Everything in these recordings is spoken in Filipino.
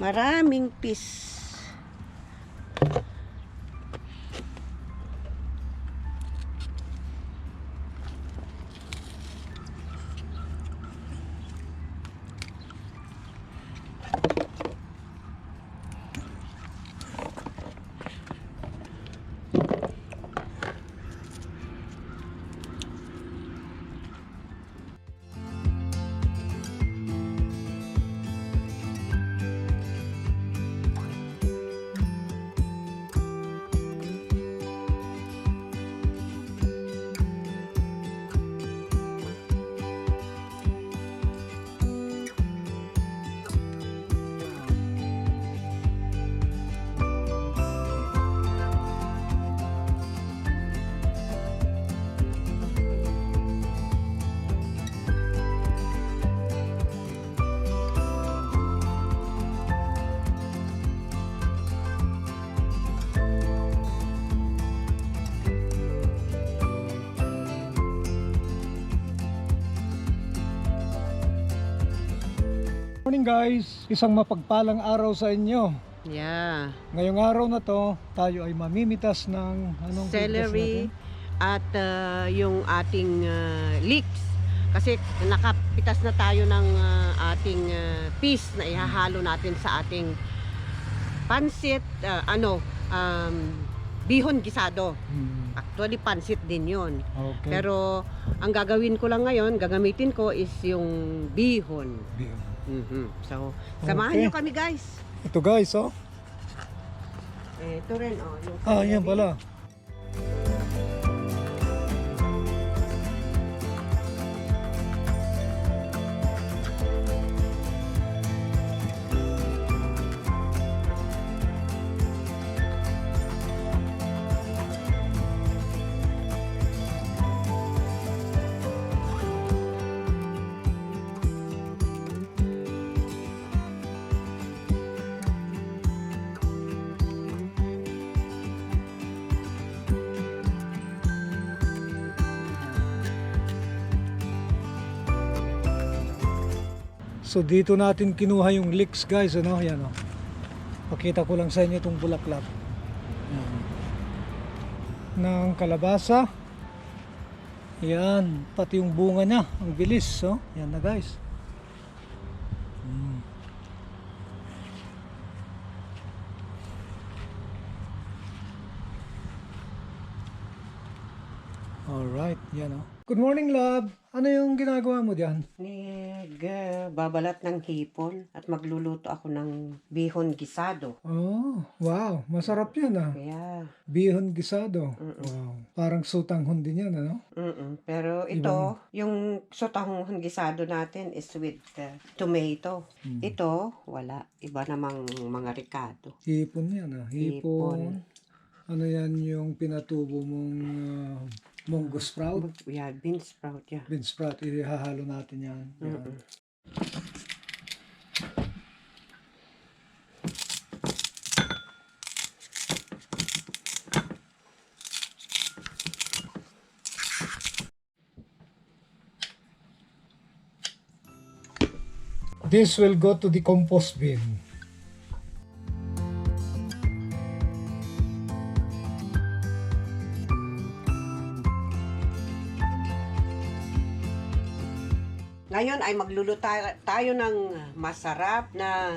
Maraming piece. Morning guys, isang mapagpalang araw sa inyo. Yeah. Ngayong araw na to, tayo ay mamimitas ng anong Celery at yung ating leeks. Kasi nakapitas na tayo ng ating piece na ihahalo natin sa ating pancit, Bihon Guisado. Actually, pancit din yun. Okay. Pero ang gagawin ko lang ngayon, gagamitin ko is yung bihon. So, samahan Okay. nyo kami guys. Ito guys, oh. Ito rin, oh. Yung Yan pala. So dito natin kinuha yung leeks guys, ano? Yan, oh. Pakita ko lang sa inyo itong bulaklak. Yan. Ng kalabasa. Yan, pati yung bunga niya, ang bilis, oh. Yan na guys. Alright, yan, oh. Good morning, love. Ano yung ginagawa mo diyan? Babalat ng hipon at magluluto ako ng bihon gisado. Oh, wow. Masarap yan, ah. Yeah. Bihon Guisado. Wow. Parang sutanghon din yan, ano? Pero ito, yung sotanghon gisado natin is with tomato. Ito, wala. Iba namang mga ricado. Hipon yan, ah. Hipon. Ano yan yung pinatubo mong munggo sprout? Yeah, bean sprout, yeah. Bean sprout. Ihahalo natin yan. Yan. This will go to the compost bin. Ngayon ay magluluto tayo ng masarap na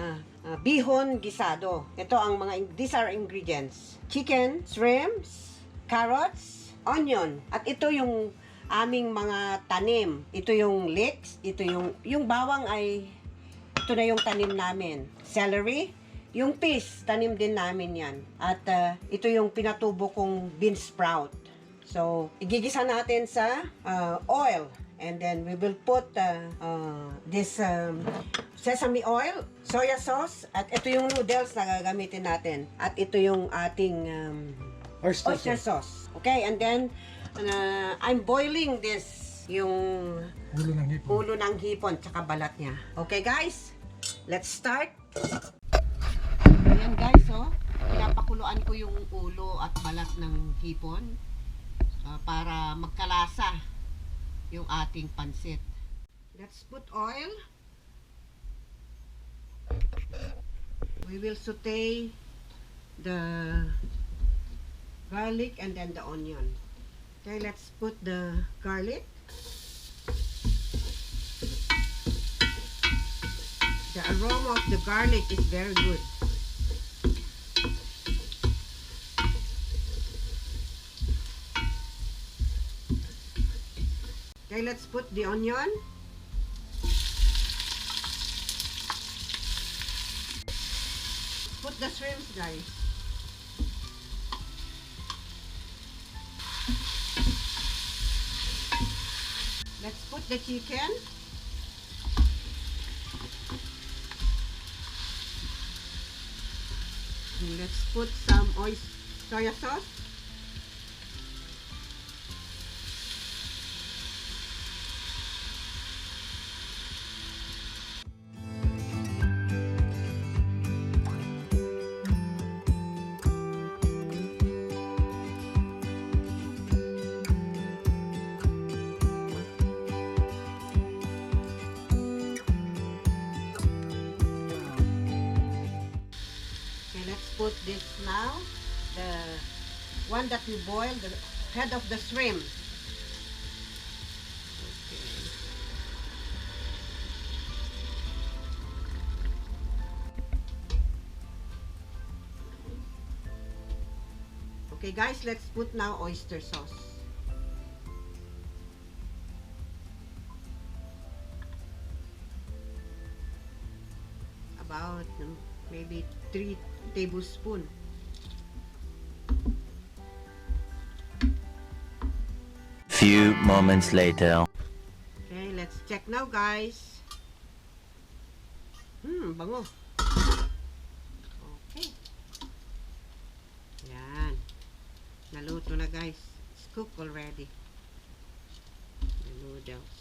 bihon gisado. Ito ang these are ingredients. Chicken, shrimps, carrots, onion. At ito yung aming mga tanim. Ito yung leeks, ito yung bawang ay ito na yung tanim namin. Celery, yung peas, tanim din namin yan. At ito yung pinatubo kong bean sprout. So, igigisa natin sa oil. And then we will put this sesame oil, soya sauce, at ito yung noodles na gagamitin natin. At ito yung ating oyster sauce. Okay, and then I'm boiling this, yung ulo ng hipon, tsaka balat niya. Okay guys, let's start. Ayan guys, oh, pinapakuluan ko yung ulo at balat ng hipon para magkalasa yung ating pancit. Let's put oil. We will saute the garlic and then the onion. Okay, let's put the garlic. The aroma of the garlic is very good. Okay, let's put the onion. Put the shrimps, guys. Let's put the chicken. And let's put some soy sauce. Put this now, the one that we boiled, the head of the shrimp. Okay guys, let's put now oyster sauce. About maybe 3 tablespoons. Few moments later. Okay, let's check now, guys. Bango. Okay. Yan. Naluto na, guys. It's cooked already. The noodles.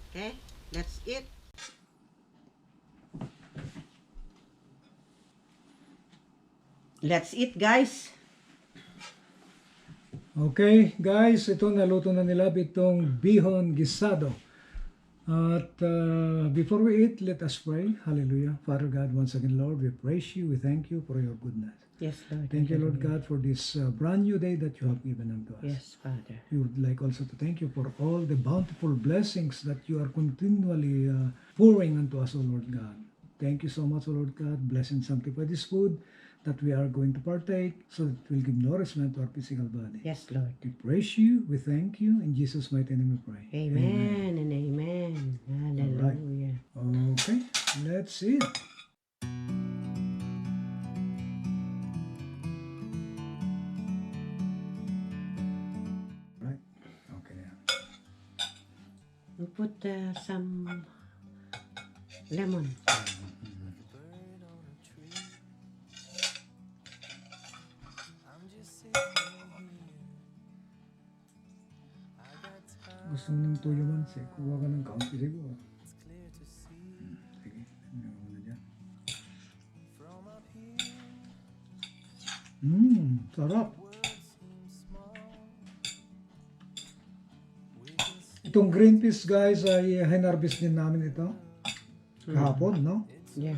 Okay, let's eat. Let's eat, guys. Okay, guys, ito naluto na nila itong Bihon Guisado. At before we eat, let us pray. Hallelujah. Father God, once again, Lord, we praise you. We thank you for your goodness. Yes, Lord. Thank you, Lord God, for this brand new day that you have given unto us. Yes, Father. We would like also to thank you for all the bountiful blessings that you are continually pouring unto us, O Lord God. Thank you so much, O Lord God. Bless and sanctify this food that we are going to partake so that it will give nourishment to our physical body. Yes, Lord. We praise you, we thank you, in Jesus' mighty name we pray. Amen and amen. Hallelujah. Okay, let's see. Right, okay. We put some lemon. Gusto mo ng tuyo man, kuha ka ng kaunti siguro. Sige, ano na dyan. Sarap. Itong green peas, guys, ay hinarvest din namin ito. Kahapon, no? Yeah.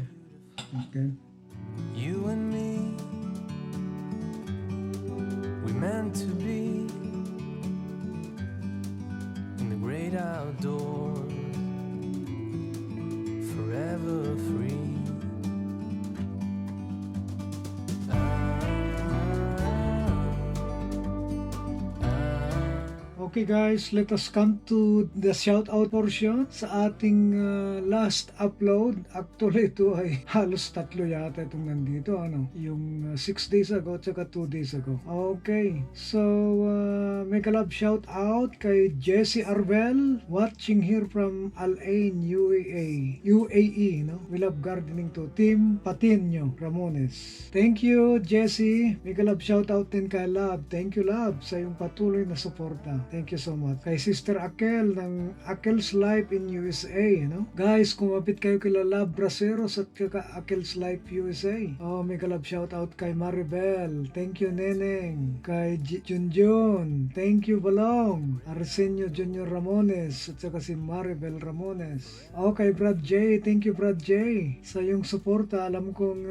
Okay. You and me, we meant to be in the great outdoors, forever free. Okay guys, let us come to the shout-out portion sa ating last upload. Actually, ito ay halos 3 yata itong nandito. Yung 6 days ago at saka 2 days ago. Okay, so mega love shout-out kay Jesse Arbel, watching here from Al Ain, UAE. No? We love gardening to Team Patinio Ramones. Thank you, Jesse. Mega love shout-out din kay Love. Thank you, Love, sa iyong patuloy na suporta. Thank you so much. Kay Sister Akel ng Akel's Life in USA, no? Guys, kumapit kayo kila Love Braceros at kaka Akel's Life USA. Oh, may kalab shout out kay Maribel. Thank you, Neneng. Kay Junjun. Thank you, Balong. Arsenio Junior Ramones at saka si Maribel Ramones. Oh, kay Brad J. Thank you, Brad J. Sa iyong suporta. Alam kong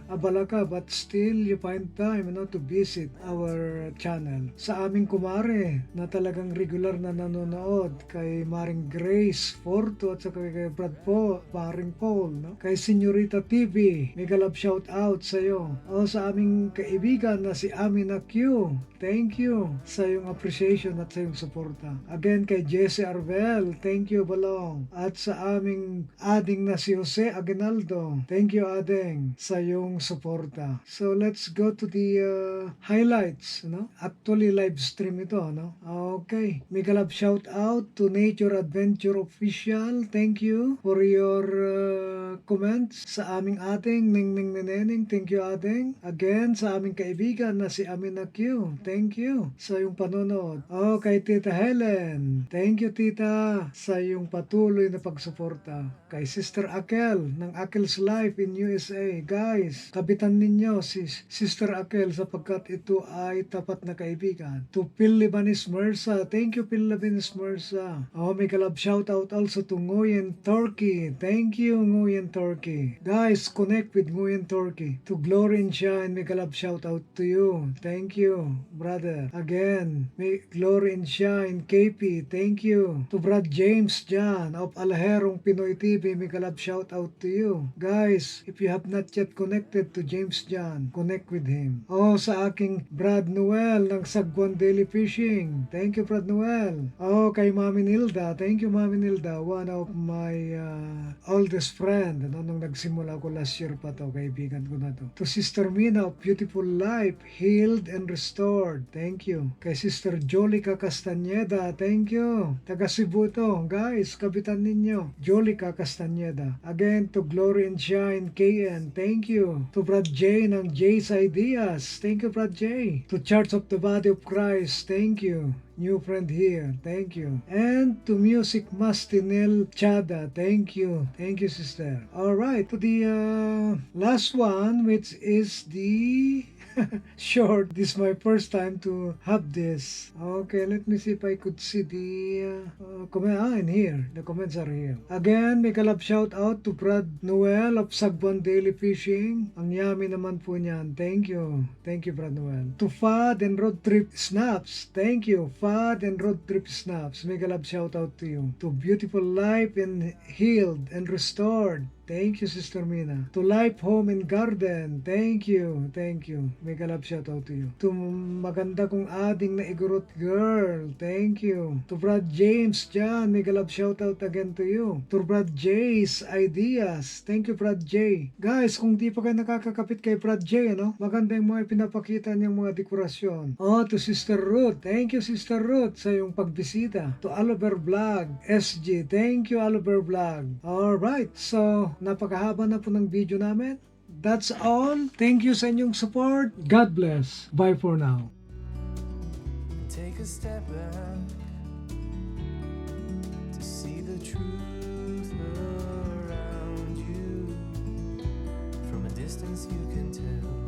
abala ka, but still you find time, to visit our channel. Sa aming kumare na talagang regular na nanonood, kay Maring Grace Forto at saka kay Brad Po, Maring Paul, no? Kay Senyorita TV, mega love shout out sa iyo. O sa aming kaibigan na si Amina Q, thank you sa iyong appreciation at sa iyong suporta. Again kay Jesse Arvel, thank you Balong. At sa aming ading na si Jose Aguinaldo, thank you ading sa iyong suporta. So let's go to the highlights, no? Actually live stream ito, no? Okay, mega love shout out to Nature Adventure Official. Thank you for your comments sa aming ating Ning Neneng. Thank you ating. Again sa aming kaibigan na si Amina Q. Thank you sa iyong panonood. Oh, kay Tita Helen. Thank you Tita sa iyong patuloy na pagsuporta. Kay Sister Akel ng Akel's Life in USA. Guys, kabitan ninyo si Sister Akel sapagkat ito ay tapat na kaibigan. To Phil Libanis Mersa. Thank you Phil Libanis Mersa. Oh, may kalab shout out also to Nguyen Turkey. Thank you Nguyen Turkey. Guys, connect with Nguyen Turkey. To Glory and Shine, may kalab shout out to you. Thank you, brother. Again, may Glory and Shine, KP. Thank you. To Brad James John of Alaherong Pinoy TV, may kalab shout out to you. Guys, if you have not yet connected to James John, connect with him. Oh, sa aking Brad Noel ng Sagwan Daily Fishing. Thank you, Brad Noel. Oh, kay Mami Nilda. Thank you, Mami Nilda. One of my oldest friend. Nung nagsimula ko last year pa to, kaibigan ko na to. To Sister Mina of Beautiful Life, Healed and Restored. Thank you. Kay Sister Jolica Castañeda. Thank you. Taga Cebu to. Guys, kapitan ninyo. Jolica Castañeda. Again, to Glory and Shine, KN. Thank you. To Brad J ng J's Ideas. Thank you, Brad J. To Church of the Body of Christ. Thank you. New friend here. Thank you. And to Music Mastinel Chada. Thank you. Thank you, sister. Alright, to the last one, which is the short. This is my first time to have this. Okay, let me see if I could see the comment. In here. The comments are here. Again, may kalab shout out to Brad Noel of Sagban Daily Fishing. Ang yummy naman po niyan. Thank you. Thank you, Brad Noel. To Fad and Road Trip Snaps. Thank you. Fad and Road Trip Snaps. May kalab shout out to you. To Beautiful Life and Healed and Restored. Thank you, Sister Mina. To Life, Home and Garden. Thank you. Thank you. May kalab shout out to you. To maganda kong ading na igurot girl. Thank you. To Brad James John. May kalab shout out again to you. To Brad J's Ideas. Thank you, Brad J. Guys, kung di pa kayo nakakakapit kay Brad J, maganda yung mga pinapakita niyang mga dekorasyon. Oh, to Sister Ruth. Thank you, Sister Ruth, sa yung pagbisita. To Oliver Vlog SG. Thank you, Oliver Vlog. Alright, so napakahaba na po ng video namin. That's all. Thank you sa inyong support. God bless. Bye for now. Take a step back to see the truth around you. From a distance you can tell